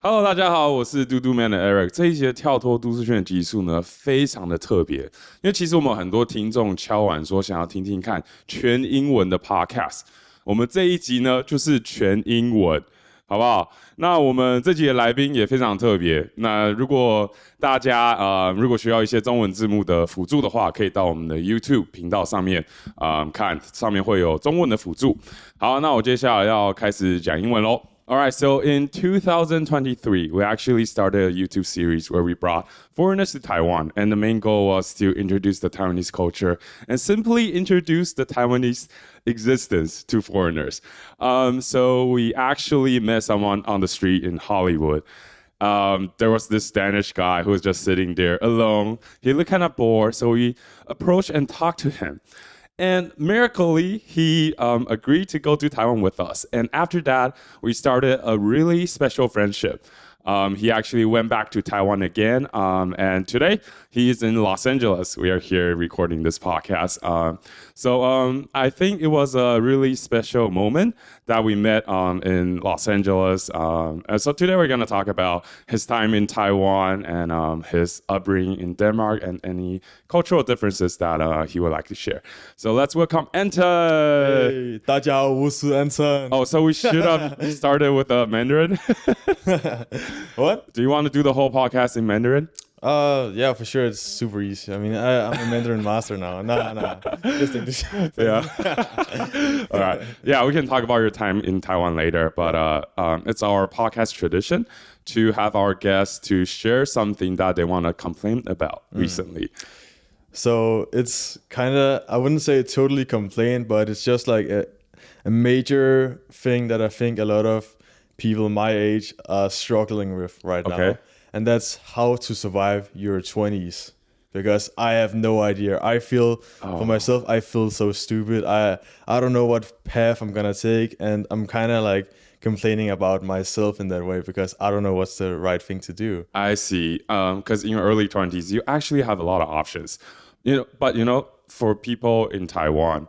Hello， 大家好，我是DoDo Men 的 Eric。这一集的跳脱都市圈的集数呢，非常的特别，因为其实我们很多听众敲碗说想要听听看全英文的 podcast。我们这一集呢，就是全英文，好不好？那我们这集的来宾也非常特别。那如果大家如果需要一些中文字幕的辅助的话，可以到我们的 YouTube 频道上面看，上面会有中文的辅助。好，那我接下来要开始讲英文喽。Alright, so in 2023, we actually started a YouTube series where we brought foreigners to Taiwan, and the main goal was to introduce the Taiwanese culture and simply introduce the Taiwanese existence to foreigners. So we actually met someone on the street in Hollywood. There was this Danish guy who was just sitting there alone. He looked kind of bored, so we approached and talked to him. And miraculously, he agreed to go to Taiwan with us. And after that, we started a really special friendship. He actually went back to Taiwan again. And today, he is in Los Angeles. We are here recording this podcast. So I think it was a really special moment that we met in Los Angeles. And so today, we're going to talk about his time in Taiwan and his upbringing in Denmark and any cultural differences that he would like to share. So let's welcome Anton. Hey, 大家好，我是 Anton. Oh, so we should have started with Mandarin. What? Do you want to do the whole podcast in Mandarin? Yeah, for sure. It's super easy. I mean, I'm a Mandarin master now. No. Just English. Yeah. All right. Yeah, we can talk about your time in Taiwan later, but it's our podcast tradition to have our guests to share something that they want to complain about recently. So it's kind of, I wouldn't say totally complain, but it's just like a major thing that I think a lot of people my age are struggling with right now. And that's how to survive your 20s. Because I have no idea. I feel, for myself, I feel so stupid. I don't know what path I'm going to take. And I'm kind of like complaining about myself in that way because I don't know what's the right thing to do. I see. Because in your early 20s, you actually have a lot of options. But for people in Taiwan,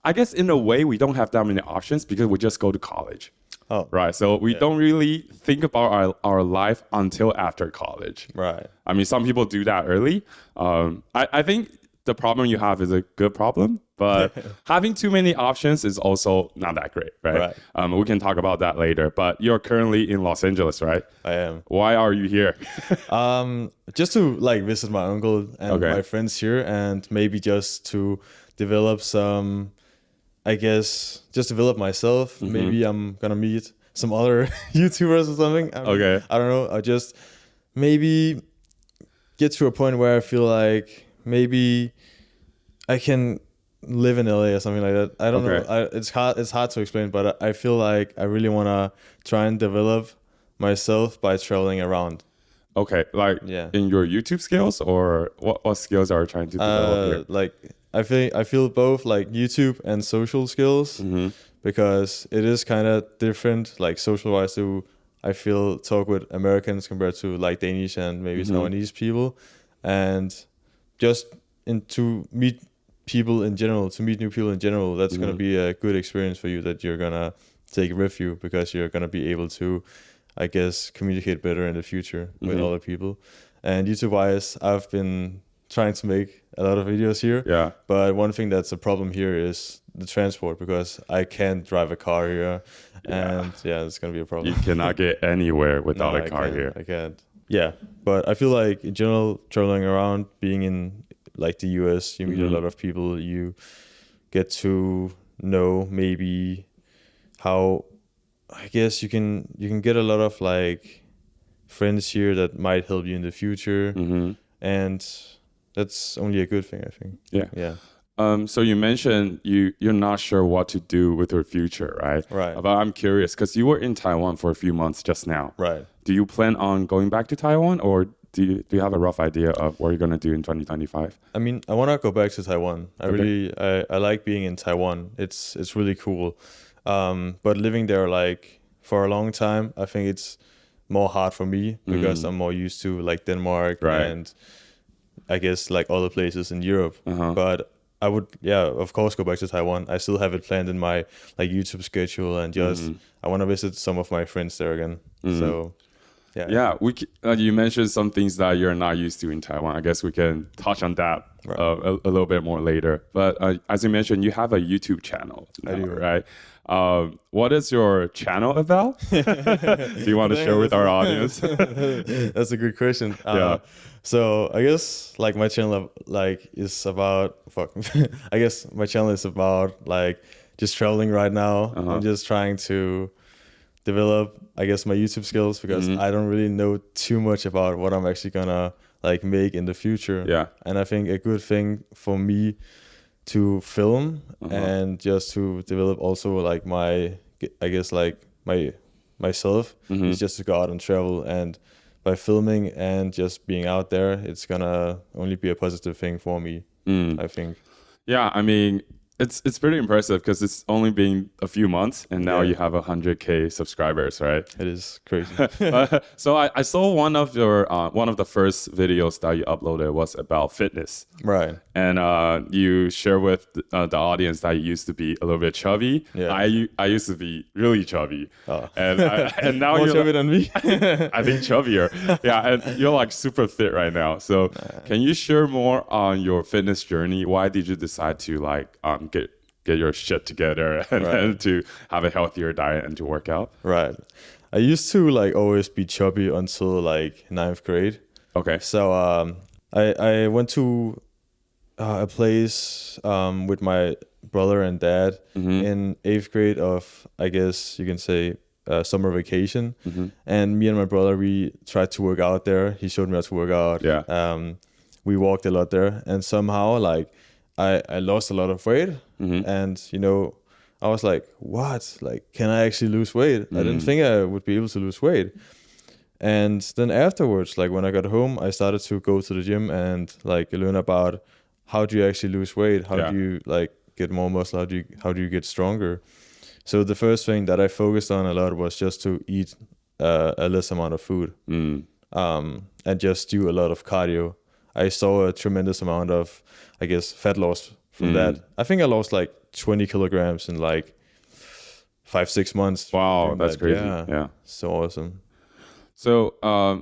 I guess in a way we don't have that many options because we just go to college. Oh, right. So we don't really think about our life until after college. Right. I mean, some people do that early. I think the problem you have is a good problem, but having too many options is also not that great, right? We can talk about that later. But you're currently in Los Angeles, right? I am. Why are you here? Just to like visit my uncle and my friends here, and maybe just to develop some, I guess, just develop myself. Mm-hmm. Maybe I'm gonna meet some other YouTubers or something. I don't know. I just maybe get to a point where I feel like maybe I can live in LA or something like that. I don't know. It's hard to explain, but I feel like I really want to try and develop myself by traveling around. Okay, like in your YouTube skills, or what skills are you trying to develop here? Like I feel both like YouTube and social skills, because it is kind of different, like social wise to I feel talk with Americans compared to like Danish and maybe Taiwanese people, and just to meet people in general, to meet new people in general, that's going to be a good experience for you that you're going to take with you, because you're going to be able to, I guess, communicate better in the future with other people. And YouTube wise, I've been trying to make a lot of videos here. Yeah. But one thing that's a problem here is the transport, because I can't drive a car here. And it's going to be a problem. You cannot get anywhere without a car here. I can't. Yeah. But I feel like in general, traveling around, being in like the US, you meet a lot of people. You get to know maybe how, I guess you can get a lot of like friends here that might help you in the future. And that's only a good thing, I think. Yeah. So you mentioned you're not sure what to do with your future, right? Right. But I'm curious, because you were in Taiwan for a few months just now. Right. Do you plan on going back to Taiwan, or do you have a rough idea of what you're going to do in 2025? I mean, I want to go back to Taiwan. I like being in Taiwan. It's really cool. But living there like for a long time, I think it's more hard for me, because I'm more used to like Denmark and I guess like other places in Europe. But I would, of course, go back to Taiwan. I still have it planned in my like YouTube schedule, and just I want to visit some of my friends there again. So Yeah, you mentioned some things that you're not used to in Taiwan. I guess we can touch on that a little bit more later. But as you mentioned, you have a YouTube channel now, I do, right? What is your channel about? Do you want to share with our audience? That's a good question. So I guess like my channel is about I guess my channel is about like just traveling right now. I'm just trying to develop, I guess, my YouTube skills because I don't really know too much about what I'm actually gonna like make in the future. Yeah. And I think a good thing for me to film and just to develop also like myself is just to go out and travel, and by filming and just being out there, it's gonna only be a positive thing for me, I think. Yeah, I mean, it's pretty impressive because it's only been a few months and now you have 100K subscribers, right? It is crazy. So I saw one of the first videos that you uploaded was about fitness, right? And you share with the audience that you used to be a little bit chubby. Yeah. I used to be really chubby, and now more you're chubby than me. I think chubbier. Yeah, and you're like super fit right now. So can you share more on your fitness journey? Why did you decide to like get your shit together and to have a healthier diet and to work out? Right. I used to like always be chubby until like 9th grade. Okay. So I went to a place with my brother and dad in 8th grade of, I guess you can say, summer vacation. And me and my brother, we tried to work out there. He showed me how to work out. Yeah. We walked a lot there, and somehow like I lost a lot of weight, and you know, I was like, what? Like, can I actually lose weight? I didn't think I would be able to lose weight. And then afterwards, like when I got home, I started to go to the gym and like learn about how do you actually lose weight? How do you like get more muscle? How do you get stronger? So the first thing that I focused on a lot was just to eat a less amount of food, and just do a lot of cardio. I saw a tremendous amount of, I guess, fat loss from that. I think I lost like 20 kilograms in like 5-6 months. Wow, that's crazy. Yeah, so awesome. So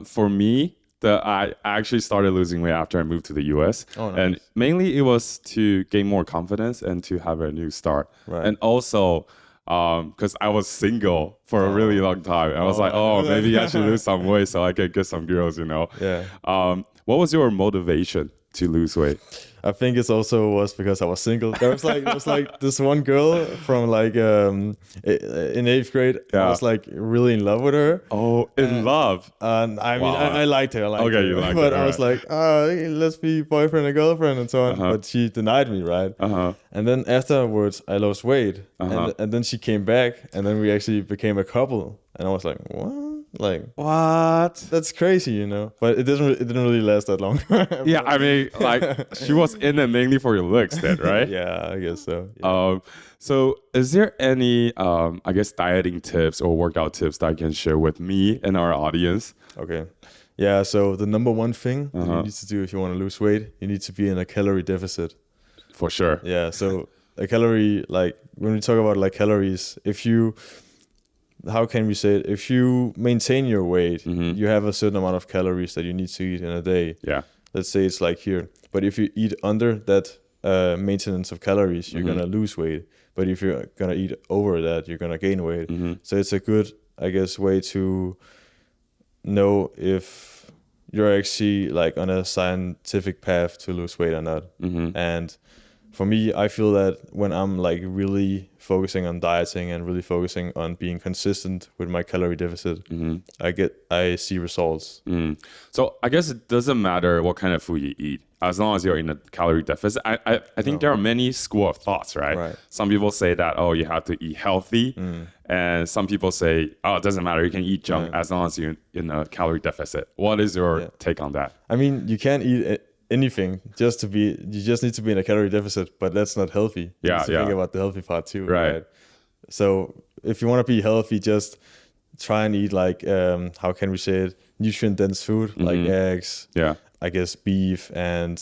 for me, I actually started losing weight after I moved to the US. Oh, nice. And mainly it was to gain more confidence and to have a new start. Right. And also because I was single for a really long time. I was like, maybe I should lose some weight so I can get some girls, you know? Yeah. What was your motivation to lose weight? I think it also was because I was single. There was like this one girl from like in 8th grade. I was like really in love with her. Oh, in love. And I mean, I liked her. You liked her. But I was like, let's be boyfriend and girlfriend and so on. But she denied me, right? And then afterwards, I lost weight, and then she came back, and then we actually became a couple. And I was like, what? Like, what? That's crazy, you know. But it didn't really last that long. Yeah, I mean, like she was in it mainly for your looks, then, right? Yeah, I guess so. Yeah. So is there any, I guess, dieting tips or workout tips that I can share with me and our audience? Okay. Yeah. So the number one thing that you need to do if you want to lose weight, you need to be in a calorie deficit. For sure. Yeah. So a calorie, like when we talk about like calories, how can we say it? If you maintain your weight, you have a certain amount of calories that you need to eat in a day. Yeah. Let's say it's like here. But if you eat under that maintenance of calories, you're going to lose weight. But if you're going to eat over that, you're going to gain weight. So it's a good, I guess, way to know if you're actually like on a scientific path to lose weight or not. And for me, I feel that when I'm like really focusing on dieting and really focusing on being consistent with my calorie deficit, I see results. So I guess it doesn't matter what kind of food you eat, as long as you're in a calorie deficit. I think there are many school of thoughts, right? Some people say that, you have to eat healthy. And some people say, it doesn't matter, you can eat junk as long as you're in a calorie deficit. What is your take on that? I mean, you can't eat anything you just need to be in a calorie deficit, but that's not healthy. You need to think about the healthy part too, right? So if you want to be healthy, just try and eat like how can we say it, nutrient dense food, like eggs, I guess beef and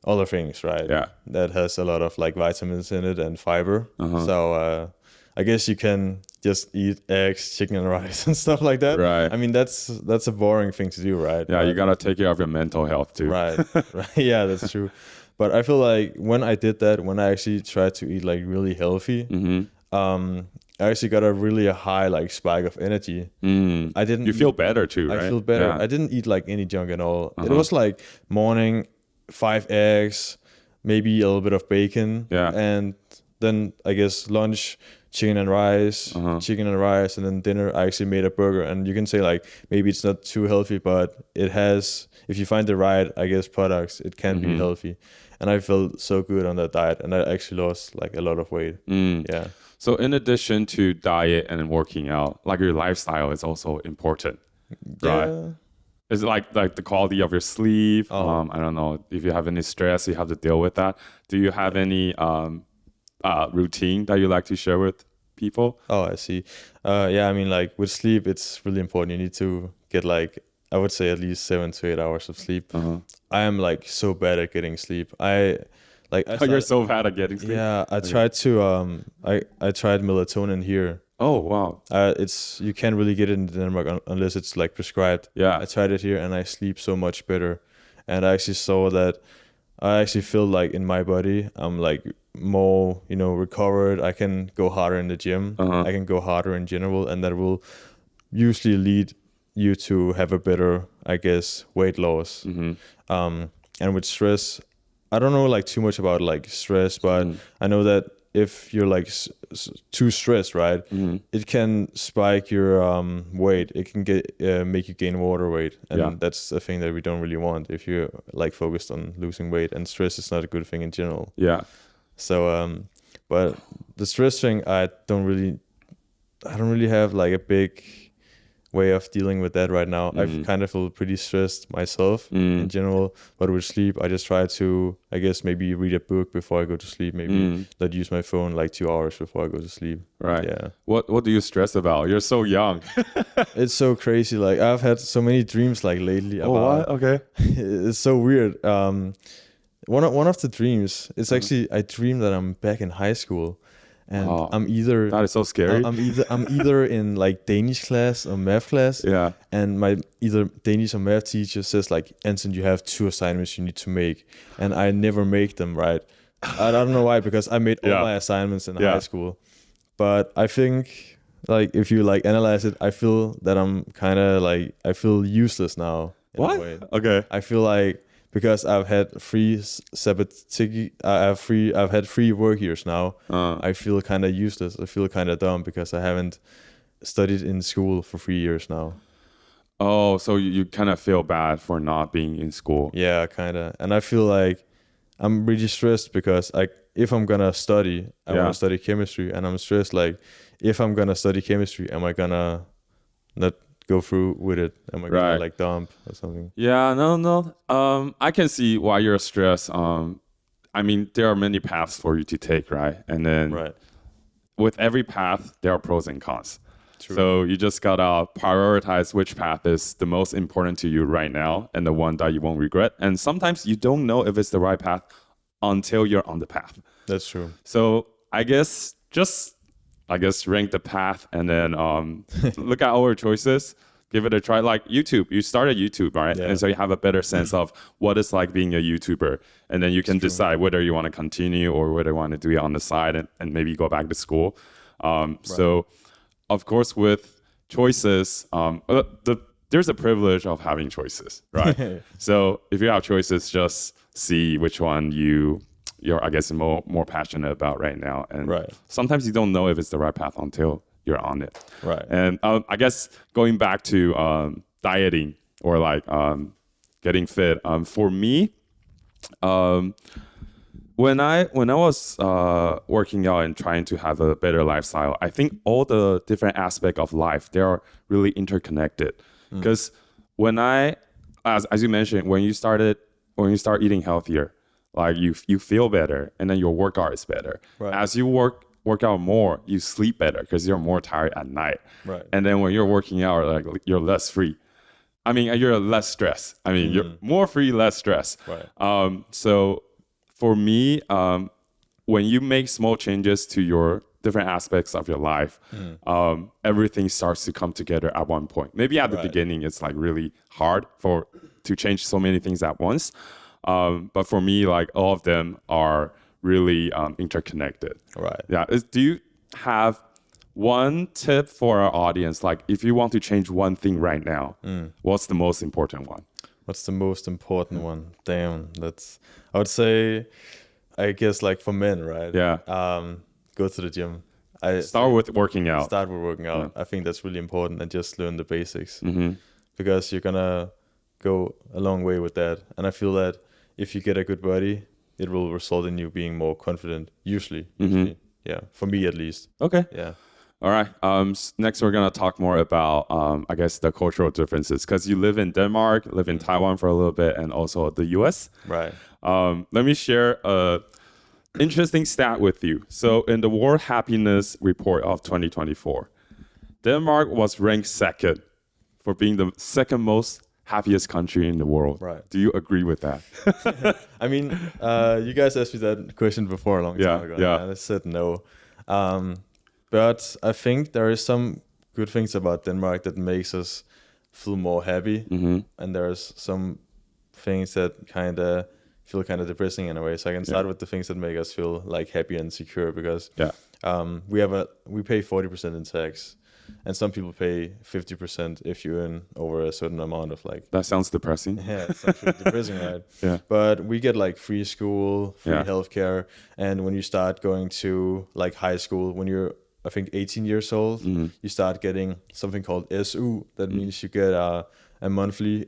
other things, right? That has a lot of like vitamins in it and fiber. So I guess you can just eat eggs, chicken, and rice and stuff like that. Right. I mean, that's a boring thing to do, right? Yeah, you gotta take care of your mental health too. Right. Right. Yeah, that's true. But I feel like when I did that, when I actually tried to eat like really healthy, I actually got a really high like spike of energy. I didn't. You feel better too, right? I feel better. Yeah. I didn't eat like any junk at all. It was like morning, 5 eggs, maybe a little bit of bacon, and then I guess lunch, chicken and rice, and then dinner I actually made a burger. And you can say like maybe it's not too healthy, but it has, if you find the right, I guess, products, it can be healthy. And I felt so good on that diet, and I actually lost like a lot of weight. Yeah. So in addition to diet and working out, like your lifestyle is also important, right? Yeah. Is it like the quality of your sleep? I don't know if you have any stress, you have to deal with that. Do you have any routine that you like to share with people? Oh, I see. Yeah, I mean, like with sleep, it's really important. You need to get like, I would say at least 7 to 8 hours of sleep. I am like so bad at getting sleep. You're so bad at getting sleep. Yeah, I tried to I tried melatonin here. Oh wow. You can't really get it in Denmark unless it's like prescribed. Yeah. I tried it here and I sleep so much better. And I actually saw that I actually feel like in my body I'm like more, recovered. I can go harder in the gym. I can go harder in general, and that will usually lead you to have a better, I guess, weight loss. And with stress, I don't know like too much about like stress, but I know that if you're like too stressed, right, it can spike your weight. It can make you gain water weight, and that's a thing that we don't really want if you're like focused on losing weight. And stress is not a good thing in general. Yeah. So, but the stress thing, I don't really have like a big way of dealing with that right now. I kind of feel pretty stressed myself in general, but with sleep I just try to, I guess, maybe read a book before I go to sleep, maybe not use my phone like 2 hours before I go to sleep. Right. Yeah. What do you stress about? You're so young. It's so crazy. Like I've had so many dreams like lately about, what? Okay. It's so weird. One of the dreams, it's actually, I dream that I'm back in high school. And I'm either, that is so scary. I'm either in like Danish class or math class. Yeah. And my either Danish or math teacher says like, Anton, you have 2 assignments you need to make, and I never make them, right? I don't know why, because I made all my assignments in high school. But I think like if you like analyze it, I feel that I'm kind of like, I feel useless now. What? Okay. I feel like, because I've had I've had 3 work years now. I feel kind of useless. I feel kind of dumb because I haven't studied in school for 3 years now. Oh, so you kind of feel bad for not being in school. Yeah, kind of. And I feel like I'm really stressed because if I'm gonna study, I want to study chemistry, and I'm stressed like, if I'm gonna study chemistry, am I gonna not go through with it? Am I gonna like dump or something? Yeah, no. I can see why you're stressed. I mean, there are many paths for you to take, right? And then with every path, there are pros and cons. True. So you just gotta prioritize which path is the most important to you right now, and the one that you won't regret. And sometimes you don't know if it's the right path until you're on the path. That's true. So I guess rank the path, and then look at all your choices. Give it a try. Like YouTube, you started YouTube, right? Yeah. And so you have a better sense of what it's like being a YouTuber. And then you can decide whether you want to continue or whether you want to do it on the side and maybe go back to school. So, of course, with choices, there's a privilege of having choices, right? So if you have choices, just see which one you're, I guess, more passionate about right now. And sometimes you don't know if it's the right path until you're on it. Right. And I guess going back to dieting or like getting fit, for me, when I was working out and trying to have a better lifestyle, I think all the different aspects of life, they are really interconnected. Because when as you mentioned, when you start eating healthier, like you feel better, and then your workout is better. Right. As you work out more, you sleep better because you're more tired at night. Right. And then when you're working out, like you're less free. I mean, you're less stressed. I mean, you're more free, less stress. Right. So for me, when you make small changes to your different aspects of your life, everything starts to come together at one point. Maybe at the beginning, it's like really hard to change so many things at once. But for me, like all of them are really interconnected. Right. Yeah. Do you have one tip for our audience? Like if you want to change one thing right now, what's the most important one? What's the most important one? Damn, I would say, I guess like for men, right? Yeah. Go to the gym. Start with working out. Yeah. I think that's really important, and just learn the basics, because you're gonna go a long way with that. And I feel that if you get a good body, it will result in you being more confident. Usually. Yeah, for me at least. Okay. Yeah. All right. Next, we're going to talk more about, I guess, the cultural differences, because you live in Denmark, live in Taiwan for a little bit, and also the US. Right. Let me share a interesting stat with you. So in the World Happiness Report of 2024, Denmark was ranked second for being the second most happiest country in the world. Right. Do you agree with that? I mean, you guys asked me that question before a long time ago. Yeah. And I said no. But I think there is some good things about Denmark that makes us feel more happy. And there's some things that feel kind of depressing in a way. So I can start with the things that make us feel like happy and secure, because we pay 40% in tax, and some people pay 50% if you earn over a certain amount of like. That sounds depressing. Yeah, it sounds really depressing, right? Yeah. But we get like free school, free healthcare, and when you start going to like high school, when you're I think 18 years old, you start getting something called SU. That means you get a monthly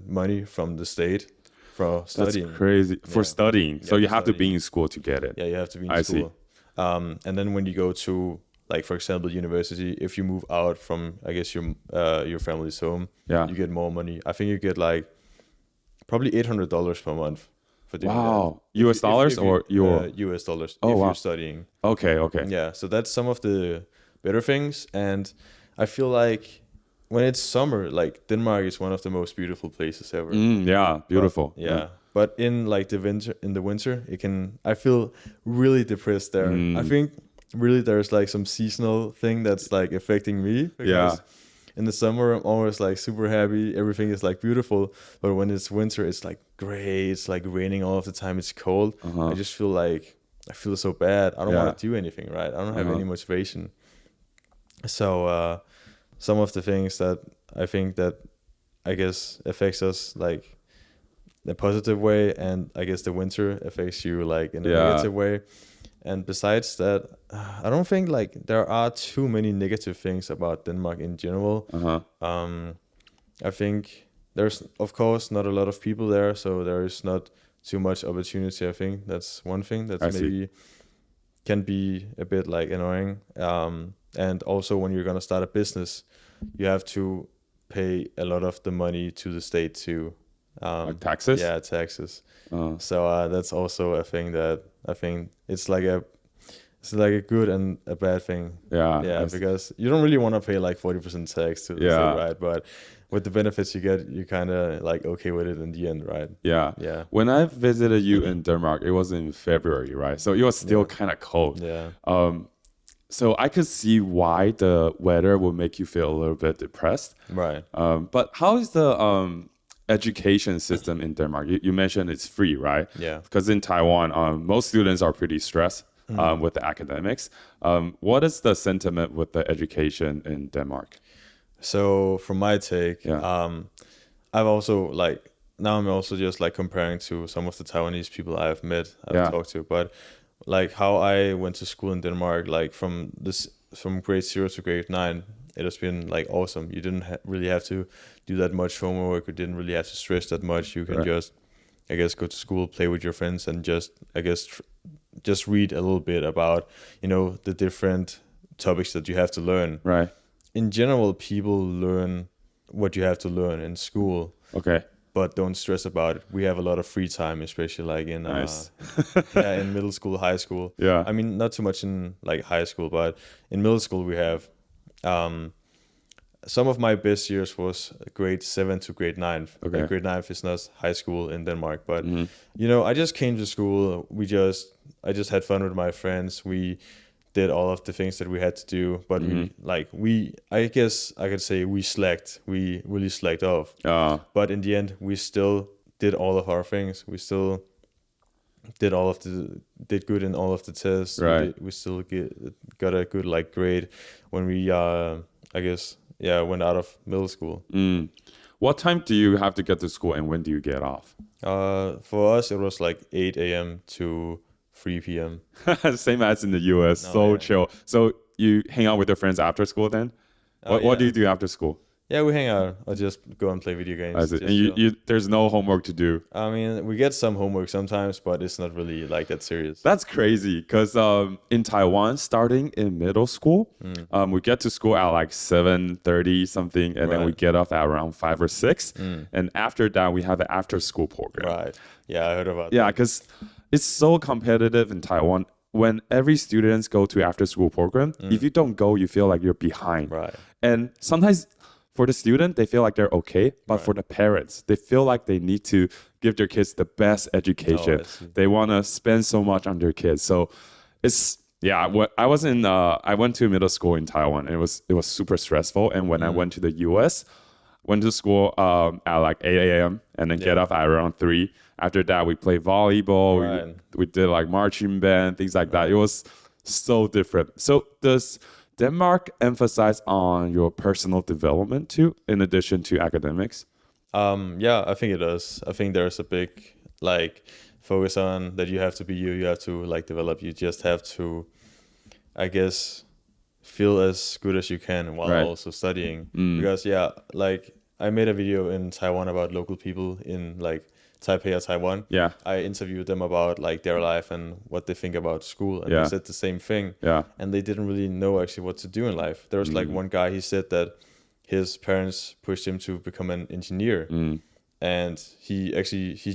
money from the state for studying. That's crazy. For studying. So you have to be in school to get it. Yeah, you have to be in school. And then when you go to, like, for example, university, if you move out from, I guess, your family's home, you get more money. I think you get like probably $800 per month. Wow. US dollars or your US dollars if you're studying. Okay. Yeah, so that's some of the better things. And I feel like when it's summer, like Denmark is one of the most beautiful places ever. Yeah, beautiful. But in like the winter, I feel really depressed there. I think really there's like some seasonal thing that's like affecting me. Because in the summer, I'm always like super happy. Everything is like beautiful. But when it's winter, it's like gray. It's like raining all of the time. It's cold. I just feel like I feel so bad. I don't want to do anything, right? I don't have any motivation. So some of the things that I think that I guess affects us like in a positive way, and I guess the winter affects you like in a negative way. And besides that, I don't think like there are too many negative things about Denmark in general. I think there's, of course, not a lot of people there, so there is not too much opportunity. I think that's one thing that maybe can be a bit like annoying. And also when you're gonna start a business, you have to pay a lot of the money to the state too. Like taxes? Yeah, taxes. So that's also a thing that I think it's like a good and a bad thing. Yeah, because you don't really want to pay like 40% tax to the state, right? But with the benefits you get, you kind of like okay with it in the end, right? Yeah. When I visited you in Denmark, it was in February, right? So it was still kind of cold. So I could see why the weather would make you feel a little bit depressed. Right. But how is the education system in Denmark? You mentioned it's free, right? Yeah. Because in Taiwan, most students are pretty stressed with the academics. What is the sentiment with the education in Denmark? So from my take, I've also like, now I'm also just like comparing to some of the Taiwanese people I've talked to, but like how I went to school in Denmark, like from grade 0 to grade 9, it has been like awesome. You didn't really have to do that much homework. You didn't really have to stress that much. You can just, I guess, go to school, play with your friends, and just, I guess, just read a little bit about, the different topics that you have to learn. Right. In general, people learn what you have to learn in school. Okay. But don't stress about it. We have a lot of free time, especially like in in middle school, high school. Yeah. I mean, not too much in like high school, but in middle school we have some of my best years was grade 7 to grade 9. Okay. Grade 9 is not high school in Denmark, but I just came to school. I just had fun with my friends. We did all of the things that we had to do, but I guess I could say we really slacked off. But in the end, we still did all of our things. We still did good in all of the tests. Right. We still got a good like grade when we went out of middle school. What time do you have to get to school, and when do you get off? For us, it was like 8 a.m. to 3 p.m. Same as in the US. Chill. So you hang out with your friends after school then? What do you do after school? Yeah, we hang out or just go and play video games. And you there's no homework to do. I mean, we get some homework sometimes, but it's not really like that serious. That's crazy because in Taiwan, starting in middle school, we get to school at like 7:30 something, and then we get off at around 5 or 6. And after that, we have an after-school program. Right. Yeah, I heard about that. Yeah, because it's so competitive in Taiwan. When every students go to after-school program, if you don't go, you feel like you're behind. Right. And sometimes for the student, they feel like they're okay, but for the parents, they feel like they need to give their kids the best education. They want to spend so much on their kids. So it's, I went to middle school in Taiwan, and it was super stressful. And when I went to the US, went to school at like 8 a.m. and then get off at around 3. After that, we played volleyball. We did like marching band, things like that. It was so different. So does Denmark emphasize on your personal development too, in addition to academics? Yeah, I think it does. I think there's a big like focus on that you have to be you have to like develop. You just have to, I guess, feel as good as you can while also studying. Because like I made a video in Taiwan about local people in like Taipei or Taiwan. Yeah. I interviewed them about like their life and what they think about school, and they said the same thing. Yeah. And they didn't really know actually what to do in life. There was like one guy, he said that his parents pushed him to become an engineer, and he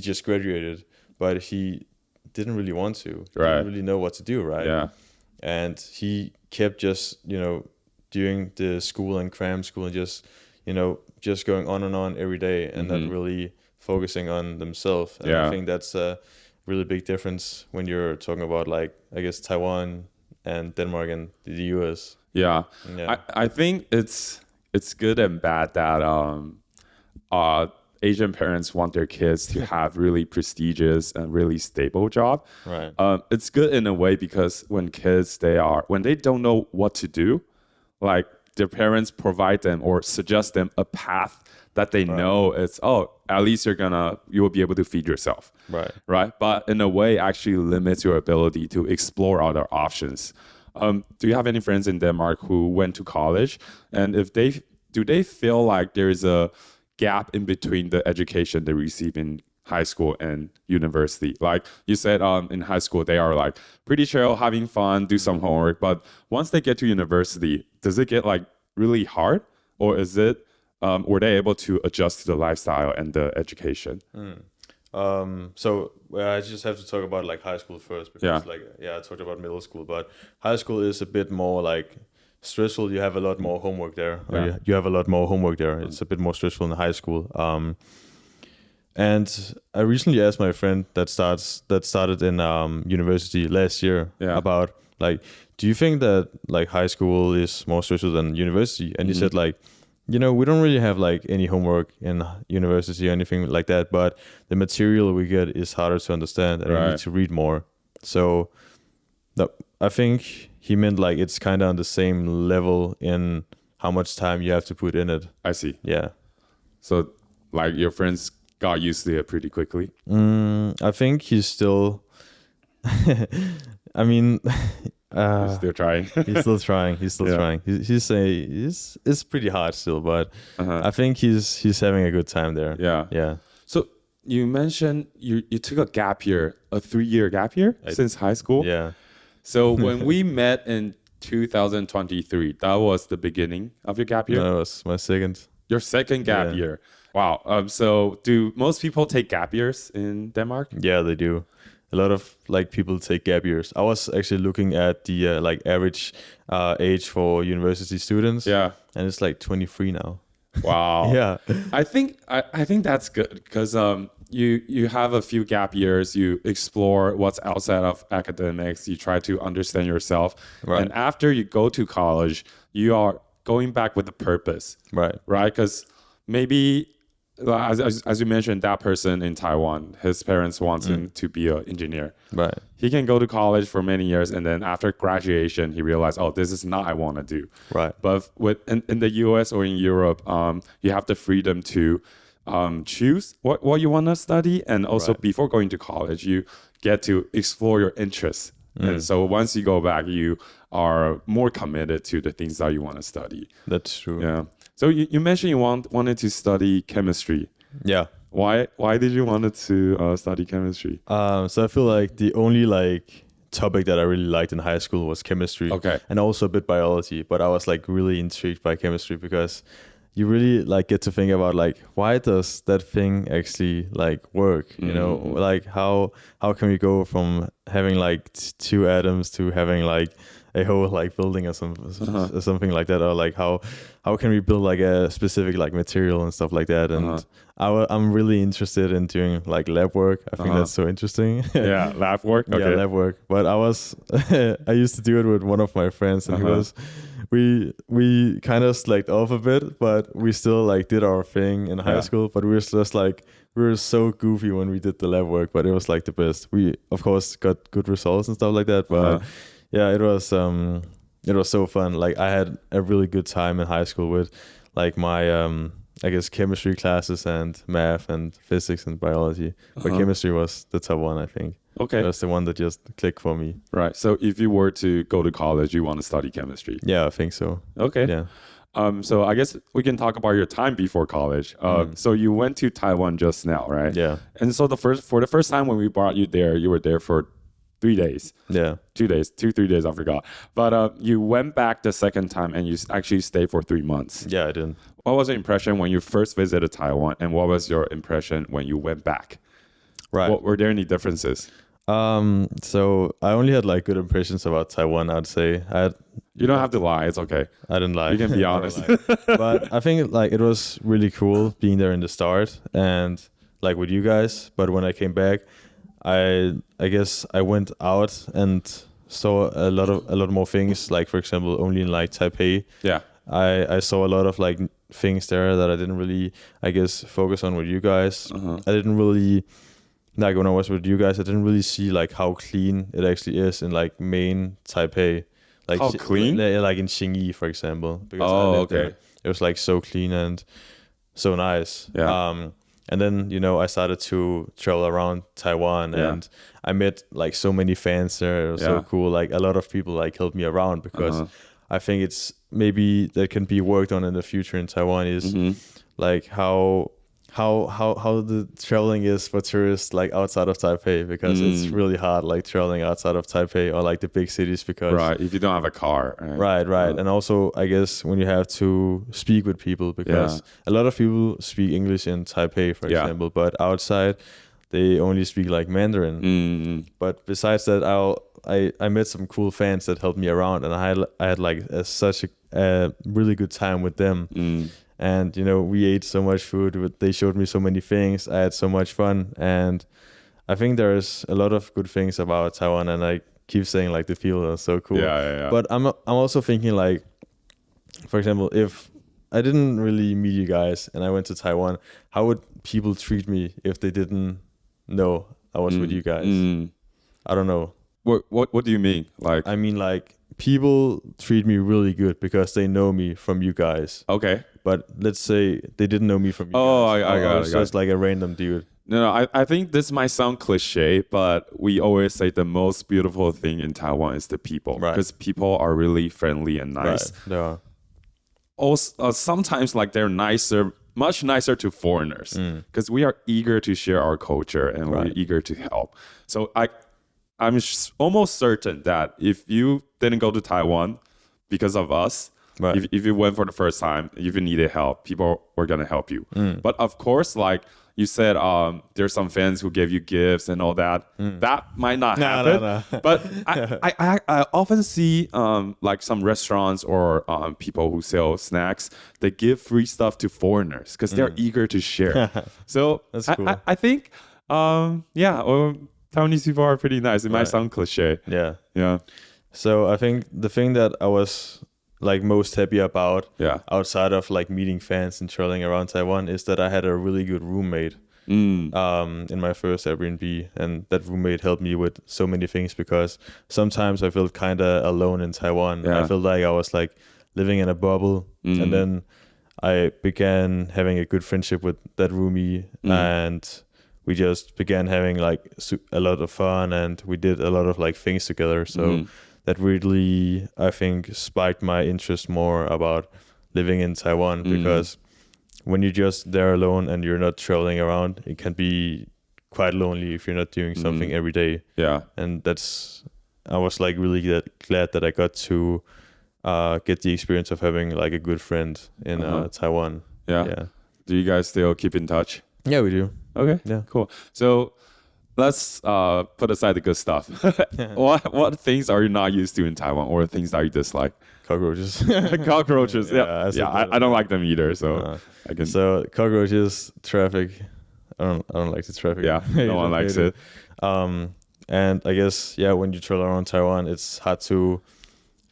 just graduated, but he didn't really want to. He didn't really know what to do, right? Yeah. And he kept just, doing the school and cram school and just going on and on every day, and not really focusing on themselves. And I think that's a really big difference when you're talking about like, I guess, Taiwan and Denmark and the US. Yeah. I think it's good and bad that Asian parents want their kids to have really prestigious and really stable job. Right. It's good in a way because when kids, when they don't know what to do, like their parents provide them or suggest them a path that they know it's, at least you will be able to feed yourself. Right. But in a way, actually limits your ability to explore other options. Do you have any friends in Denmark who went to college? And do they feel like there is a gap in between the education they receive in high school and university? Like you said, in high school, they are like pretty chill, having fun, do some homework. But once they get to university, does it get like really hard? Or is it, were they able to adjust to the lifestyle and the education? So I just have to talk about like high school first, because I talked about middle school, but high school is a bit more like stressful. You have a lot more homework there. You have a lot more homework there. It's a bit more stressful in high school. And I recently asked my friend that started in university last year about like, do you think that like high school is more stressful than university? And he said like, we don't really have like any homework in university or anything like that, but the material we get is harder to understand, and we need to read more. So I think he meant like it's kind of on the same level in how much time you have to put in it. I see. Yeah. So like your friends got used to it pretty quickly? I think he's still, I mean... he's still trying. He's still trying. It's pretty hard still, but I think he's having a good time there. Yeah. So you mentioned you took a gap year, a 3-year gap year since high school. Yeah. So when we met in 2023, that was the beginning of your gap year? No, it was my second. Your second gap year. Wow. So do most people take gap years in Denmark? Yeah, they do. A lot of like people take gap years. I was actually looking at the like average age for university students. Yeah, and it's like 23 now. Wow. Yeah. I think that's good because you have a few gap years, you explore what's outside of academics, you try to understand yourself. Right. And after you go to college, you are going back with a purpose. Right. Right? Because maybe, as you mentioned, that person in Taiwan, his parents want him to be an engineer. Right. He can go to college for many years, and then after graduation, he realized, oh, this is not what I want to do. Right. But in the US or in Europe, you have the freedom to choose what you want to study. And also before going to college, you get to explore your interests. And so once you go back, you are more committed to the things that you want to study. That's true. Yeah. So you mentioned you wanted to study chemistry. Yeah. Why did you want to study chemistry? So I feel like the only topic that I really liked in high school was chemistry. Okay. And also a bit biology, but I was really intrigued by chemistry because you really get to think about why does that thing actually work? You know, how can we go from having two atoms to having a whole building or something like that, or how can we build a specific material and stuff like that? And I'm really interested in doing lab work. I think that's so interesting. Yeah, lab work. Okay. Yeah, lab work. But I used to do it with one of my friends, and we kind of slacked off a bit, but we still did our thing in high school. But we were just we were so goofy when we did the lab work, but it was the best. We of course got good results and stuff like that, but yeah, it was so fun. I had a really good time in high school with my I guess chemistry classes and math and physics and biology. But chemistry was the top one, I think. Okay. That's the one that just clicked for me. Right. So if you were to go to college, you want to study chemistry? Yeah, I think so. Okay. Yeah. So I guess we can talk about your time before college. So you went to Taiwan just now, right? Yeah. And so for the first time when we brought you there, you were there for 3 days. Yeah. 3 days, I forgot. But you went back the second time and you actually stayed for 3 months. Yeah, I did. What was your impression when you first visited Taiwan, and what was your impression when you went back? Right. Were there any differences? So I only had good impressions about Taiwan, I'd say. You don't have to lie. It's okay. I didn't lie. You can be honest. But I think it was really cool being there in the start and with you guys. But when I came back, I guess I went out and saw a lot more things. For example, only in Taipei. Yeah. I saw a lot of things there that I didn't really, I guess, focus on with you guys. I didn't really when I was with you guys, I didn't really see how clean it actually is in main Taipei. How clean? In Xingyi, for example. Because okay. There. It was so clean and so nice. Yeah. And then, I started to travel around Taiwan and I met so many fans there. It was so cool. A lot of people helped me around because I think it's maybe that can be worked on in the future in Taiwan is how the traveling is for tourists outside of Taipei, because it's really hard traveling outside of Taipei or the big cities, because if you don't have a car, right. And also I guess when you have to speak with people, because a lot of people speak English in Taipei, for example, but outside they only speak Mandarin. But besides that, I met some cool fans that helped me around, and I had such a really good time with them. And, we ate so much food. They showed me so many things. I had so much fun. And I think there's a lot of good things about Taiwan. And I keep saying, the people are so cool. Yeah. But I'm also thinking, for example, if I didn't really meet you guys and I went to Taiwan, how would people treat me if they didn't know I was with you guys? I don't know. What do you mean? I mean, people treat me really good because they know me from you guys. Okay. But let's say they didn't know me from you guys. I got it. It's just a random dude. No, I think this might sound cliche, but we always say the most beautiful thing in Taiwan is the people. Right. Because people are really friendly and nice. Right. They are. Also, sometimes they're nicer, much nicer to foreigners, because we are eager to share our culture and we're eager to help. So I'm almost certain that if you didn't go to Taiwan because of us, Right. If you went for the first time, if you needed help, people were gonna help you. But of course, like you said, there's some fans who gave you gifts and all that. That might not happen. No. But I often see like some restaurants or people who sell snacks, they give free stuff to foreigners because they're eager to share. So that's cool. I think, Taiwanese people are pretty nice. It might sound cliche. Yeah. So I think the thing that I was like most happy about outside of like meeting fans and traveling around Taiwan is that I had a really good roommate in my first Airbnb, and that roommate helped me with so many things because sometimes I felt kind of alone in Taiwan. I felt like I was like living in a bubble, and then I began having a good friendship with that roomie, and we just began having like a lot of fun, and we did a lot of like things together. So that really, I think, spiked my interest more about living in Taiwan, because when you're just there alone and you're not traveling around, it can be quite lonely if you're not doing something every day. Yeah. And I was like really glad that I got to get the experience of having like a good friend in Taiwan. Yeah. Do you guys still keep in touch? Yeah, we do. Okay. Yeah. Cool. So let's put aside the good stuff. What things are you not used to in Taiwan, or things that you dislike? Cockroaches. Cockroaches. I don't like them either. So I can. So cockroaches, traffic. I don't like the traffic. Yeah, no one likes it. And I guess when you travel around Taiwan, it's hard to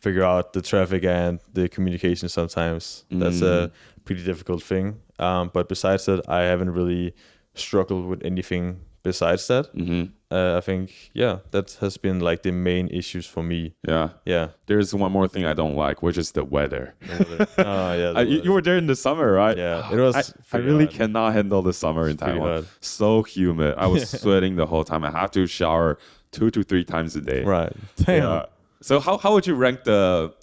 figure out the traffic and the communication sometimes. That's a pretty difficult thing. But besides that, I haven't really struggled with anything besides that. I think that has been like the main issues for me. Yeah. There's one more thing I don't like, which is the weather. You were there in the summer, right? Yeah, it was. I really cannot handle the summer in Taiwan. So humid. I was sweating the whole time. I have to shower 2 to 3 times a day. Right. Damn. So how would you rank the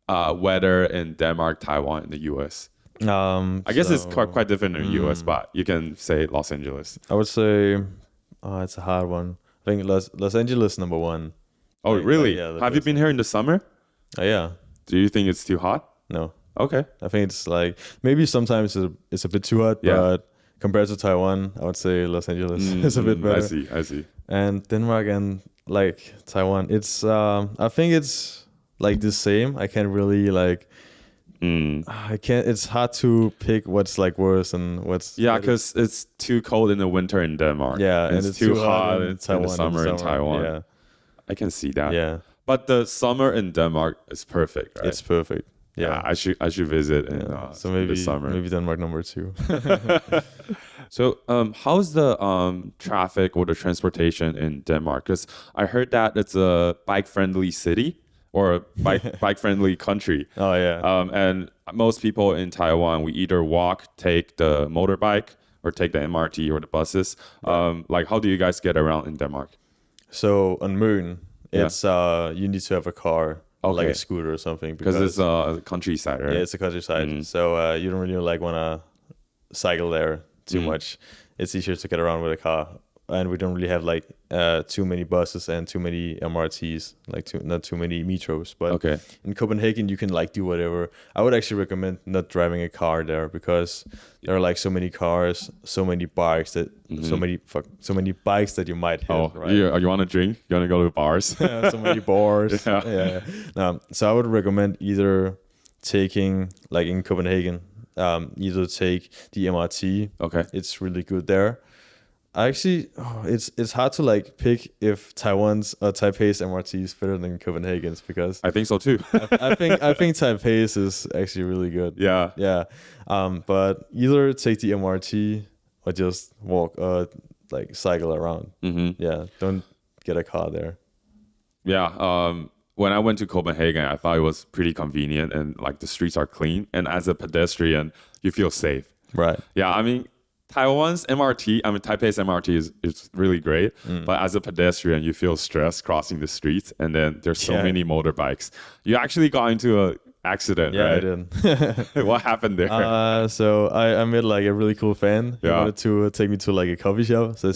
weather in Denmark, Taiwan, and the US? I guess it's quite different in the US, but you can say Los Angeles. I would say it's a hard one. I think Los Angeles number 1. Oh, really? Have you been here in the summer? Yeah. Do you think it's too hot? No. Okay. I think it's like, maybe sometimes it's a bit too hot, but compared to Taiwan, I would say Los Angeles is a bit better. I see. And Denmark and like Taiwan, it's I think it's like the same. I can't really like it's hard to pick what's like worse and what's because it's too cold in the winter in Denmark. And it's too hot in the summer in Taiwan. Yeah, I can see that. Yeah, but the summer in Denmark is perfect, right? It's perfect. Yeah, I should visit in so maybe the summer. Maybe Denmark number 2. So how's the traffic or the transportation in Denmark? Because I heard that it's a bike-friendly city or a bike-friendly country. Oh, yeah. And most people in Taiwan, we either walk, take the motorbike, or take the MRT or the buses. Like, how do you guys get around in Denmark? So on Møn, it's you need to have a car, like a scooter or something. Because it's a countryside, right? Yeah, it's a countryside. So you don't really like want to cycle there too much. It's easier to get around with a car. And we don't really have like too many buses and too many MRTs, like not too many metros. But in Copenhagen, you can like do whatever. I would actually recommend not driving a car there, because there are like so many cars, so many bikes that so many bikes that you might hit. Right? You want to drink? You want to go to bars? So many bars. So I would recommend either taking, like in Copenhagen, either take the MRT. It's really good there. Actually, it's hard to like pick if Taiwan's or Taipei's MRT is better than Copenhagen's, because I think so too. I think Taipei's is actually really good. Yeah. But either take the MRT or just walk or like cycle around. Yeah, don't get a car there. Yeah. When I went to Copenhagen, I thought it was pretty convenient, and like the streets are clean, and as a pedestrian, you feel safe. Right. Yeah. I mean, Taipei's MRT is really great, but as a pedestrian, you feel stressed crossing the streets, and then there's so many motorbikes. You actually got into accident, Yeah, right? I did. What happened there? So I met like a really cool fan. He Yeah. wanted to take me to like a coffee shop. So I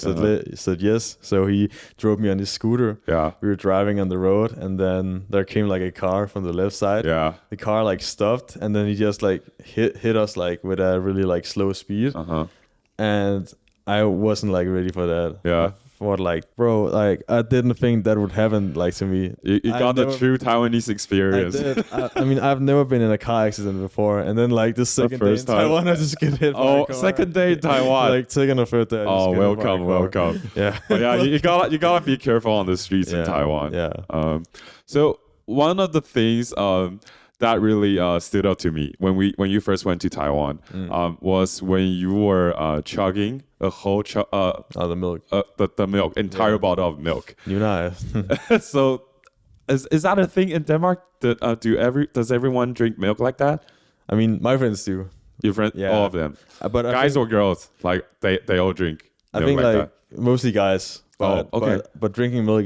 said yes. So he drove me on his scooter. Yeah. We were driving on the road, and then there came like a car from the left side. Yeah. The car like stopped, and then he just like hit us like with a really like slow speed. And I wasn't like ready for that. Yeah. I thought like, bro, like I didn't think that would happen like to me. You got the true Taiwanese experience. I did. I mean, I've never been in a car accident before, and then like the second day in first time. Taiwan, I just get hit. by a car. Second day in Taiwan. Like second or third day. I just get hit by a car. welcome. Yeah. But yeah, you gotta be careful on the streets in Taiwan. Yeah. So one of the things that really stood out to me when you first went to Taiwan was when you were chugging a whole the milk. The milk, entire bottle of milk. You know. So is that a thing in Denmark? Does everyone drink milk like that? I mean, my friends do. Your friends, all of them. But guys or girls, like they all drink milk I think like like that. mostly guys. But, okay. But drinking milk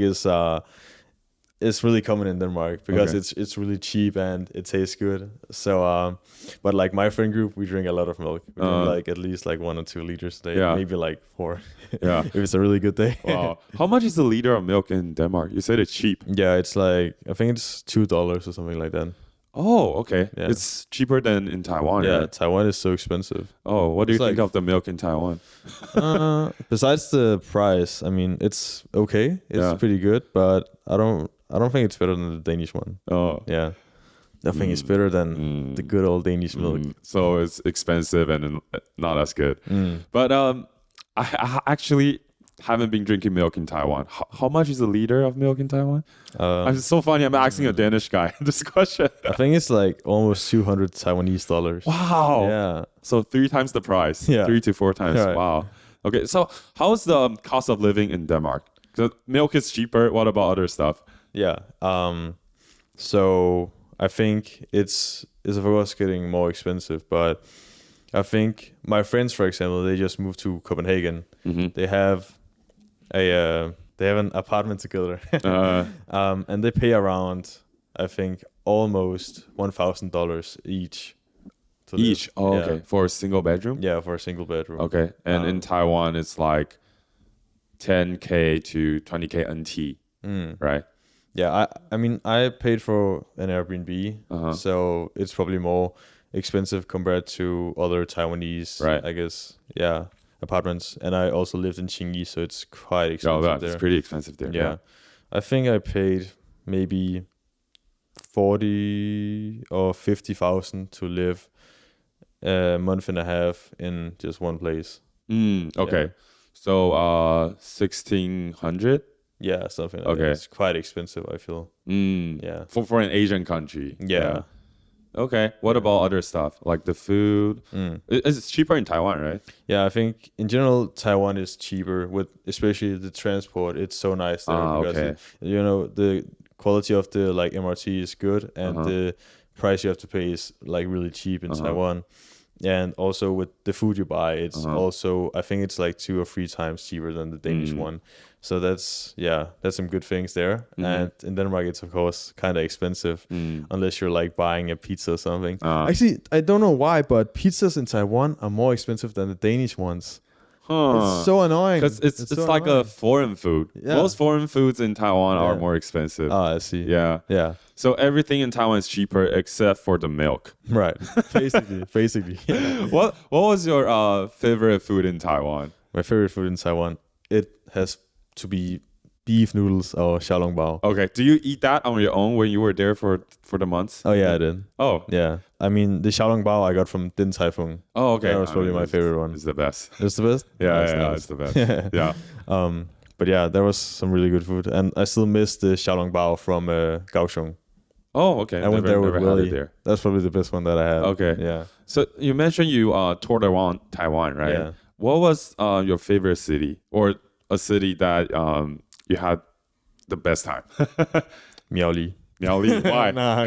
is really common in Denmark because it's really cheap and it tastes good. So, but like my friend group, we drink a lot of milk. We drink like at least like 1 or 2 liters a day, maybe like 4. Yeah, if it's a really good day. Wow. How much is a liter of milk in Denmark? You said it's cheap. Yeah, it's like I think it's $2 or something like that. Oh, okay. Yeah. It's cheaper than in Taiwan. Yeah, right? Taiwan is so expensive. Oh, what do you It's think of the milk in Taiwan? Besides the price, I mean, it's okay. It's pretty good, but I don't think it's better than the Danish one. Oh, yeah. I think it's better than the good old Danish milk. So it's expensive and not as good. But I actually haven't been drinking milk in Taiwan. How much is a liter of milk in Taiwan? It's so funny. I'm asking a Danish guy this question. I think it's like almost 200 Taiwanese dollars. Wow. Yeah. So 3 times the price. Yeah. 3 to 4 times. Right. Wow. Okay. So how's the cost of living in Denmark? The milk is cheaper. What about other stuff? Yeah. So I think it's of course getting more expensive, but I think my friends, for example, they just moved to Copenhagen. They have an apartment together, and they pay around, I think, almost $1,000 each. Each? Oh, okay. For a single bedroom? Yeah, for a single bedroom. Okay. And in Taiwan, it's like 10K to 20K NT, right? Yeah, I mean, I paid for an Airbnb, so it's probably more expensive compared to other Taiwanese, right? I guess, apartments. And I also lived in Qingyi, so it's quite expensive there. It's pretty expensive there. Yeah. I think I paid maybe 40 or 50,000 to live a month and a half in just one place. Okay. Yeah. So 1,600? Yeah, something like that. It's quite expensive, I feel. Yeah. For an Asian country. Yeah. Okay. What about other stuff? Like the food? It's cheaper in Taiwan, right? Yeah, I think in general, Taiwan is cheaper with especially the transport. It's so nice there because, the quality of the like MRT is good and the price you have to pay is like really cheap in Taiwan. And also with the food you buy, it's also, I think it's like 2 or 3 times cheaper than the Danish one. So that's some good things there. And in Denmark, it's of course kind of expensive unless you're like buying a pizza or something. Actually, I don't know why, but pizzas in Taiwan are more expensive than the Danish ones. It's so annoying. Because it's so like annoying. a foreign food. Yeah. Most foreign foods in Taiwan are more expensive. Oh, I see. Yeah. Yeah. So everything in Taiwan is cheaper except for the milk. Right. Basically. Yeah. What was your favorite food in Taiwan? My favorite food in Taiwan, it has to be beef noodles or xiaolongbao. Okay. Do you eat that on your own when you were there for the months? Oh, yeah, I did. Oh. Yeah. I mean, the xiaolongbao I got from Din Tai Fung. Oh, okay. That was probably my favorite one. It's the best. It's the best? Yeah, it's the best. Yeah. But yeah, there was some really good food. And I still miss the xiaolongbao from Kaohsiung. Oh, okay. I went there with Willie. There. That's probably the best one that I had. Okay. Yeah. So you mentioned you toured around Taiwan, right? Yeah. What was your favorite city or a city that you had the best time? Miaoli. Miaoli? Why? Nah,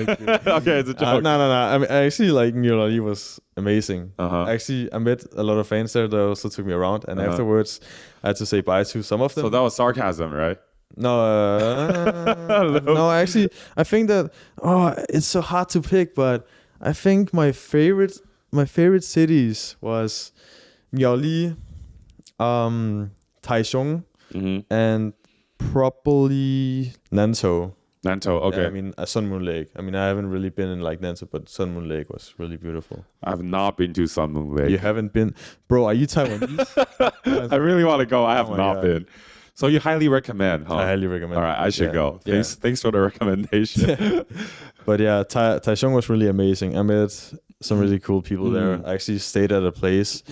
okay, it's a joke. No. I mean, I actually like Miaoli was amazing. Actually, I met a lot of fans there that also took me around. And afterwards, I had to say bye to some of them. So that was sarcasm, right? No, actually, I think that it's so hard to pick, but I think my favorite cities was Miaoli, Taichung, and probably Nantou. Okay. Yeah, I mean, Sun Moon Lake. I mean, I haven't really been in like Nantou, but Sun Moon Lake was really beautiful. I've not been to Sun Moon Lake. You haven't been? Bro, are you Taiwanese? I really want to go. I have not been. So you highly recommend, huh? I highly recommend. All right, I should go. Thanks for the recommendation. But yeah, Taichung was really amazing. I met some really cool people there. I actually stayed at a place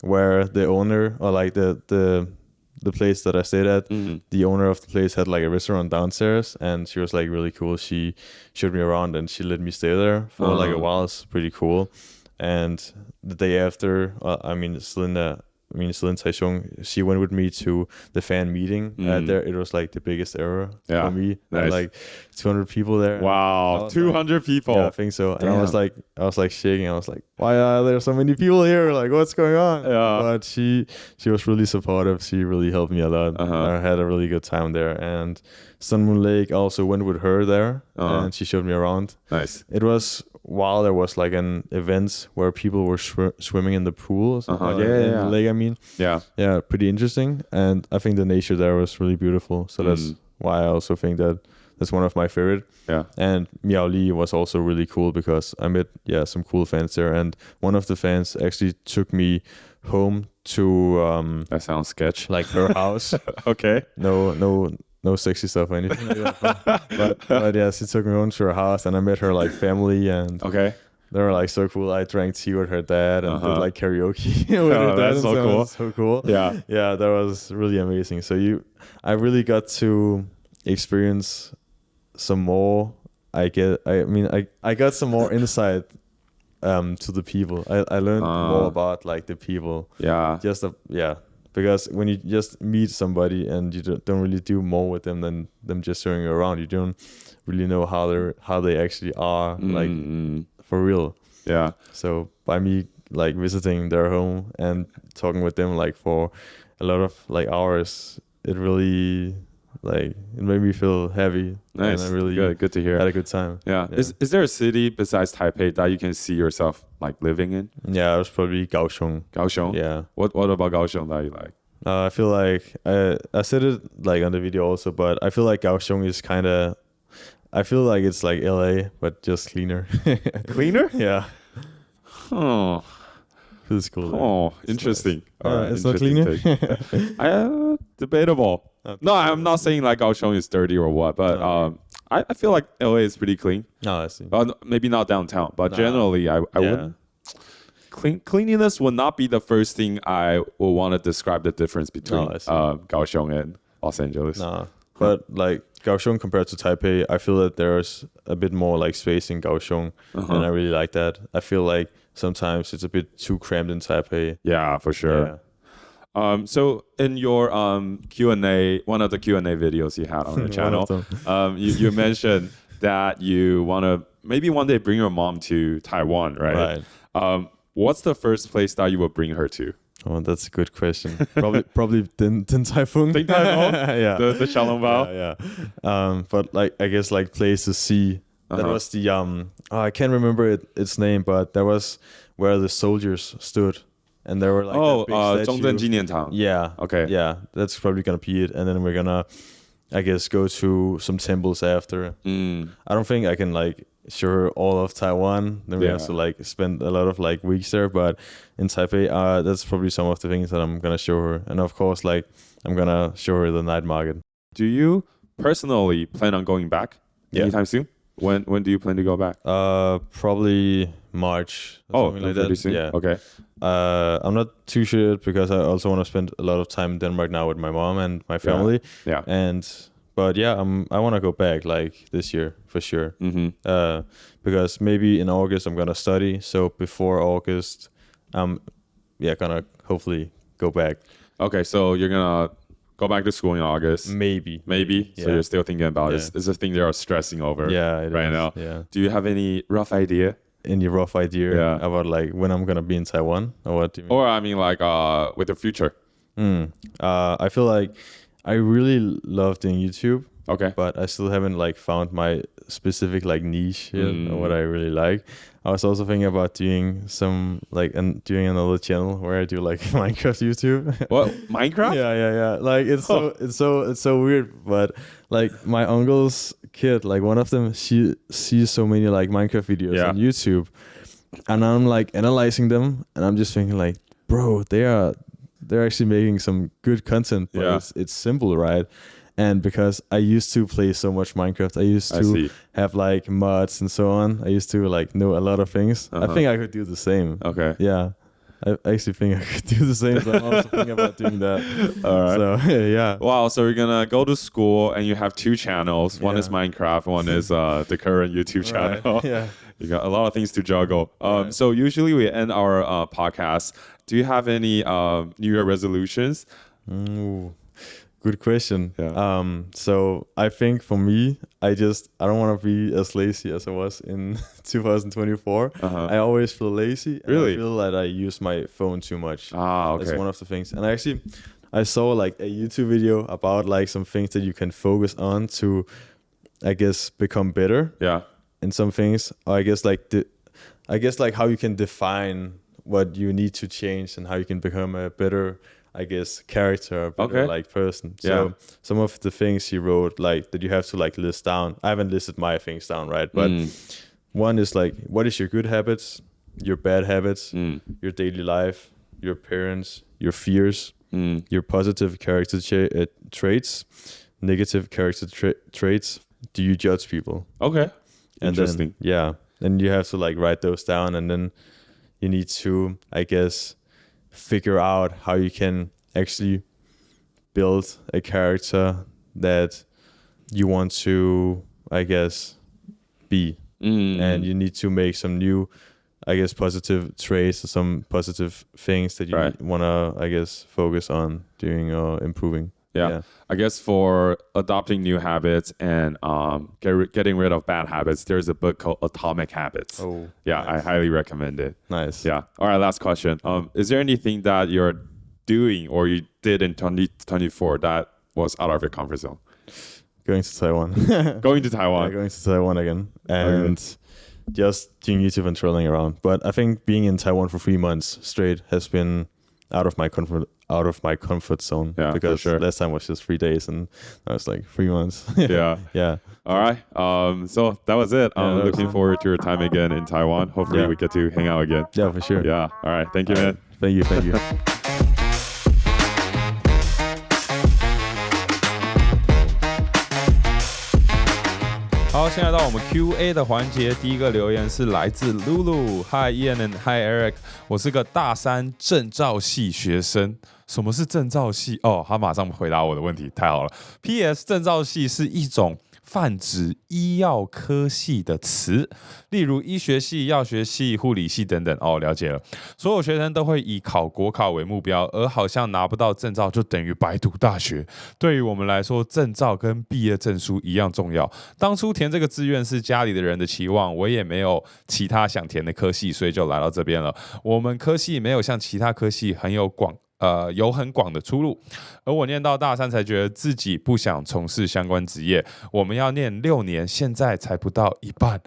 where the owner, or like the place that I stayed at, the owner of the place had like a restaurant downstairs, and she was like really cool. She showed me around and she let me stay there for like a while. It's pretty cool. And the day after, still in Taichung, she went with me to the fan meeting. There, it was like the biggest ever for me. Nice. Had like 200 people there. Wow, 200 people. Yeah, I think so. And I was like shaking. I was like, why are there so many people here? Like, what's going on? Yeah. But she was really supportive. She really helped me a lot. I had a really good time there. And Sun Moon Lake, I also went with her there, and she showed me around. Nice. It was while there was like an event where people were swimming in the pool. In the lake, I mean. Yeah, pretty interesting. And I think the nature there was really beautiful. So that's why I also think that that's one of my favorite. Yeah. And Miaoli was also really cool because I met some cool fans there. And one of the fans actually took me home to that sounds sketch. Like her house. Okay. No sexy stuff or anything like that. But yeah, she took me home to her house, and I met her like family, and they were like so cool. I drank tea with her dad and did like karaoke with her dad. That's so cool. So cool. Yeah, that was really amazing. So I really got to experience some more. I got some more insight to the people. I learned more about like the people. Yeah. Because when you just meet somebody and you don't really do more with them than them just showing you around, you don't really know how they actually are, like for real. Yeah. So by me like visiting their home and talking with them like for a lot of like hours, it really it made me feel happy. Nice. And I really good to hear. Had a good time. Yeah. Is there a city besides Taipei that you can see yourself like living in? Yeah, it was probably Kaohsiung. Kaohsiung? Yeah. What about Kaohsiung that you like? I feel like I said it like on the video also, but I feel like Kaohsiung is kind of. I feel like it's like LA, but just cleaner. Cleaner? Yeah. Oh. Feels cool. Oh, interesting. It's not cleaner. Debatable. No, I'm not saying like Kaohsiung is dirty or what, but I feel like LA is pretty clean. No, I see. But maybe not downtown, but generally I wouldn't. Cleanliness would not be the first thing I would want to describe the difference between Kaohsiung and Los Angeles. No, but like Kaohsiung compared to Taipei, I feel that there's a bit more like space in Kaohsiung, and I really like that. I feel like sometimes it's a bit too cramped in Taipei. Yeah, for sure. Yeah. So in your Q&A, one of the Q&A videos you had on the channel, you mentioned that you want to maybe one day bring your mom to Taiwan, right? Right. What's the first place that you would bring her to? Oh, that's a good question. Probably Din Tai Fung. Din Tai Fung? Yeah. The Xiaolongbao? Yeah. But like I guess like place to see. That was the I can't remember its name, but that was where the soldiers stood. And there were like Zhongzhen Jiniantang. Yeah. Okay. Yeah, that's probably gonna be it. And then we're gonna, I guess, go to some temples after. I don't think I can like show her all of Taiwan. Then we have to like spend a lot of like weeks there. But in Taipei, that's probably some of the things that I'm gonna show her. And of course, like I'm gonna show her the night market. Do you personally plan on going back anytime soon? When do you plan to go back? Probably March. Something like that. Soon? Yeah. Okay. I'm not too sure because I also want to spend a lot of time in Denmark now with my mom and my family. Yeah. But yeah, I want to go back like this year for sure. Because maybe in August I'm gonna study. So before August, I'm gonna hopefully go back. Okay, so you're gonna go back to school in August. Maybe. Yeah. So you're still thinking about it. It's a thing they are stressing over right now. Yeah. Do you have any rough idea? Any rough idea about like when I'm gonna be in Taiwan, or what do you mean? Or I mean like with the future. I feel like I really love doing YouTube. Okay. But I still haven't like found my specific like niche yet or what I really like. I was also thinking about doing some like doing another channel where I do like Minecraft YouTube. What, Minecraft? Yeah. Like it's so weird, but like my uncle's kid, like one of them, she sees so many like Minecraft videos on YouTube, and I'm like analyzing them, and I'm just thinking like, bro, they're actually making some good content, but it's simple, right? And because I used to play so much Minecraft, I used to have like mods and so on. I used to like know a lot of things. I think I could do the same. Okay. Yeah. I actually think I could do the same. So I'm also thinking about doing that. All right. So yeah. Wow. So you're gonna go to school and you have 2 channels. One is Minecraft. One is the current YouTube channel. Right. Yeah. You got a lot of things to juggle. So usually we end our podcast. Do you have any New Year resolutions? Good question. Yeah. So I think for me, I don't want to be as lazy as I was in 2024. I always feel lazy. Really? I feel that I use my phone too much. Okay. That's one of the things. And actually, I saw like a YouTube video about like some things that you can focus on to, I guess, become better. Yeah. And some things, I guess like how you can define what you need to change and how you can become a better, I guess, character, better like person. So some of the things he wrote, like that you have to like list down. I haven't listed my things down, right? But one is like, what is your good habits, your bad habits, your daily life, your parents, your fears, your positive character traits, negative character traits. Do you judge people? Okay. And interesting. Then you have to like write those down, and then you need to, I guess, figure out how you can actually build a character that you want to, I guess, be. And you need to make some new, I guess, positive traits or some positive things that you want to, I guess, focus on doing or improving. Yeah. I guess for adopting new habits and getting rid of bad habits, there's a book called Atomic Habits. Oh, nice. I highly recommend it. Nice. Yeah. All right, last question. Is there anything that you're doing or you did in 2024 that was out of your comfort zone? Going to Taiwan. Going to Taiwan. Yeah, going to Taiwan again. And just doing YouTube and trolling around. But I think being in Taiwan for 3 months straight has been out of my comfort zone. Yeah, because last time was just 3 days and I was like 3 months. Yeah. All right. So that was it. I'm looking forward to your time again in Taiwan. Hopefully we get to hang out again. Yeah, for sure. Yeah. All right. Thank you, man. Thank you.好，现在到我们 QA 的环节。第一个留言是来自 Lulu。Hi Ian and Hi Eric， 我是个大3证照系学生。什么是证照系？他马上回答我的问题，太好了。PS 证照系是一种泛指医药科系的词，例如医学系、药学系、护理系等等。了解了。所有学生都会以考国考为目标，而好像拿不到证照就等于白读大学。对于我们来说，证照跟毕业证书一样重要。当初填这个志愿是家里的人的期望，我也没有其他想填的科系，所以就来到这边了。我们科系没有像其他科系有很广的出路，而我念到大3才觉得自己不想从事相关职业。我们要念6年，现在才不到一半。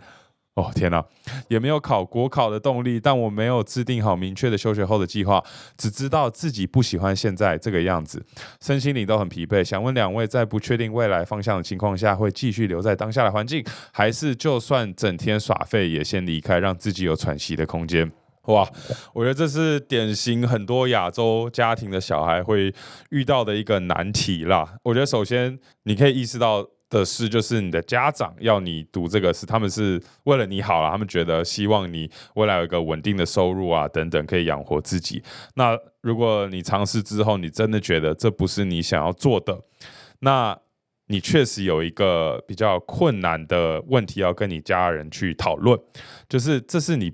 天哪，也没有考国考的动力，但我没有制定好明确的休学后的计划，只知道自己不喜欢现在这个样子，身心灵都很疲惫。想问2位，在不确定未来方向的情况下，会继续留在当下的环境，还是就算整天耍废也先离开，让自己有喘息的空间？哇，我觉得这是典型很多亚洲家庭的小孩会遇到的一个难题啦。我觉得首先你可以意识到的是，就是你的家长要你读这个他们是为了你好啦，他们觉得希望你未来有一个稳定的收入啊等等，可以养活自己。那如果你尝试之后，你真的觉得这不是你想要做的，那你确实有一个比较困难的问题要跟你家人去讨论，就是这是你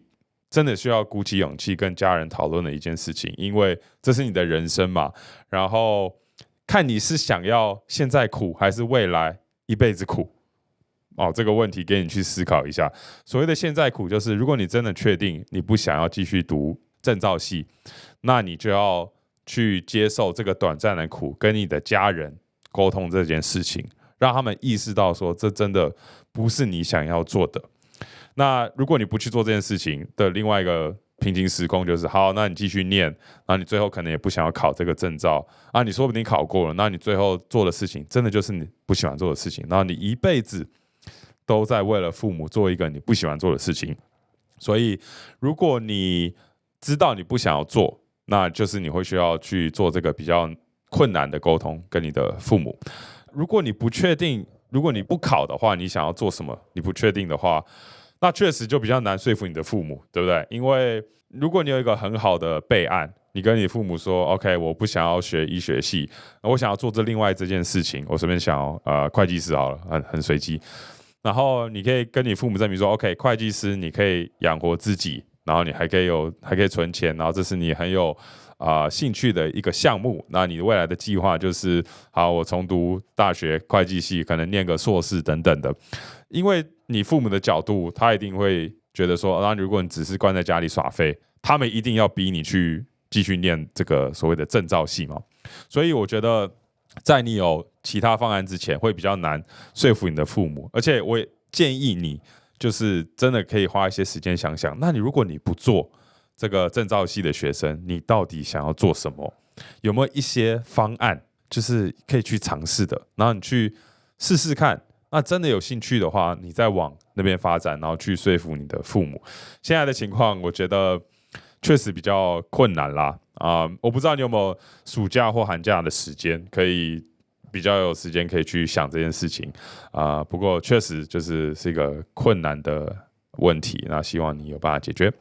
真的需要鼓起勇气跟家人讨论的一件事情，因为这是你的人生嘛。然后看你是想要现在苦，还是未来一辈子苦。这个问题给你去思考一下。所谓的现在苦，就是如果你真的确定你不想要继续读证照系，那你就要去接受这个短暂的苦，跟你的家人沟通这件事情，让他们意识到说这真的不是你想要做的。那如果你不去做这件事情的另外一个平行时空就是，好，那你继续念，然后你最后可能也不想要考这个证照啊，你说不定考过了，那你最后做的事情真的就是你不喜欢做的事情，然后你一辈子都在为了父母做一个你不喜欢做的事情。所以如果你知道你不想要做，那就是你会需要去做这个比较困难的沟通跟你的父母。如果你不确定，如果你不考的话，你想要做什么，你不确定的话，那确实就比较难说服你的父母，对不对？因为如果你有一个很好的备案，你跟你父母说 OK 我不想要学医学系，我想要做另外这件事情，我随便想会计师好了，很随机，然后你可以跟你父母证明说 OK 会计师你可以养活自己，然后你还可以存钱，然后这是你很有兴趣的一个项目，那你未来的计划就是好，我重读大学会计系，可能念个硕士等等的。因为你父母的角度，他一定会觉得说，那如果你只是关在家里耍废，他们一定要逼你去继续念这个所谓的证照系嘛。所以我觉得，在你有其他方案之前，会比较难说服你的父母。而且我也建议你，就是真的可以花一些时间想想，那如果你不做这个证照系的学生，你到底想要做什么？有没有一些方案，就是可以去尝试的？然后你去试试看。那真的有兴趣的话，你再往那边发展，然后去说服你的父母。现在的情况，我觉得确实比较困难啦。我不知道你有没有暑假或寒假的时间，可以比较有时间可以去想这件事情。不过确实是一个困难的问题，那希望你有办法解决。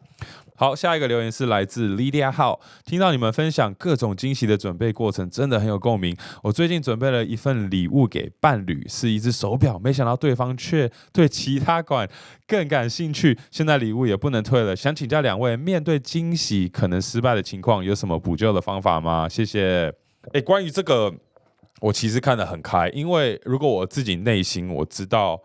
好，下一个留言是来自 Lydia 号，听到你们分享各种惊喜的准备过程，真的很有共鸣。我最近准备了一份礼物给伴侣，是一只手表，没想到对方却对其他款更感兴趣，现在礼物也不能退了。想请教两位，面对惊喜可能失败的情况，有什么补救的方法吗？谢谢。关于这个，我其实看得很开，因为如果我自己内心我知道，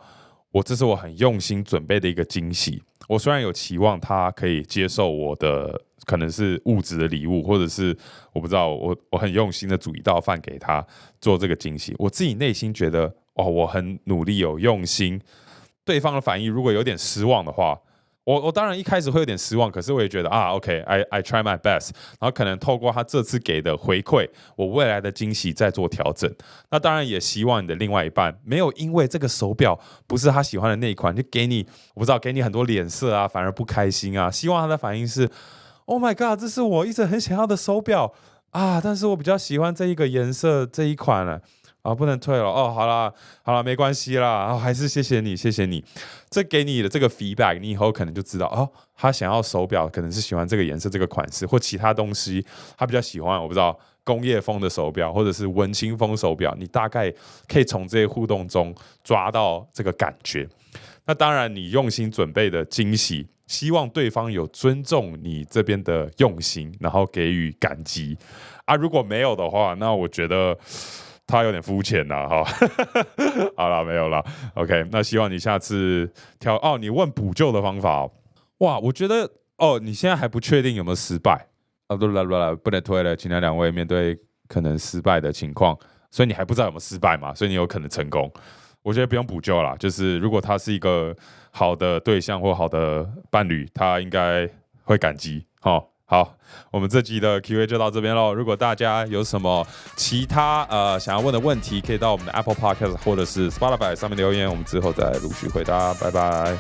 这是我很用心准备的一个惊喜。我虽然有期望他可以接受我的可能是物质的礼物，或者是我不知道我很用心的煮一道饭给他做这个惊喜，我自己内心觉得我很努力有用心，对方的反应如果有点失望的话，我当然一开始会有点失望，可是我也觉得OK I try my best， 然后可能透过他这次给的回馈，我未来的惊喜再做调整。那当然也希望你的另外一半没有因为这个手表不是他喜欢的那一款，就给你我不知道给你很多脸色啊，反而不开心啊。希望他的反应是 Oh my god， 这是我一直很想要的手表啊，但是我比较喜欢这一个颜色这一款了。不能退了好啦，没关系啦，还是谢谢你。这给你的这个 feedback， 你以后可能就知道他想要手表可能是喜欢这个颜色、这个款式或其他东西，他比较喜欢我不知道工业风的手表或者是文青风手表，你大概可以从这些互动中抓到这个感觉。那当然，你用心准备的惊喜，希望对方有尊重你这边的用心，然后给予感激如果没有的话，那我觉得他有点肤浅啦，好啦，没有啦 ，OK， 那希望你下次你问补救的方法哇，我觉得你现在还不确定有没有失败不能推了，请两位面对可能失败的情况，所以你还不知道有没有失败嘛，所以你有可能成功，我觉得不用补救啦，就是如果他是一个好的对象或好的伴侣，他应该会感激好，我们这集的 QA 就到这边咯。如果大家有什么其他想要问的问题，可以到我们的 Apple Podcast 或者是 Spotify 上面留言，我们之后再陆续回答。拜拜。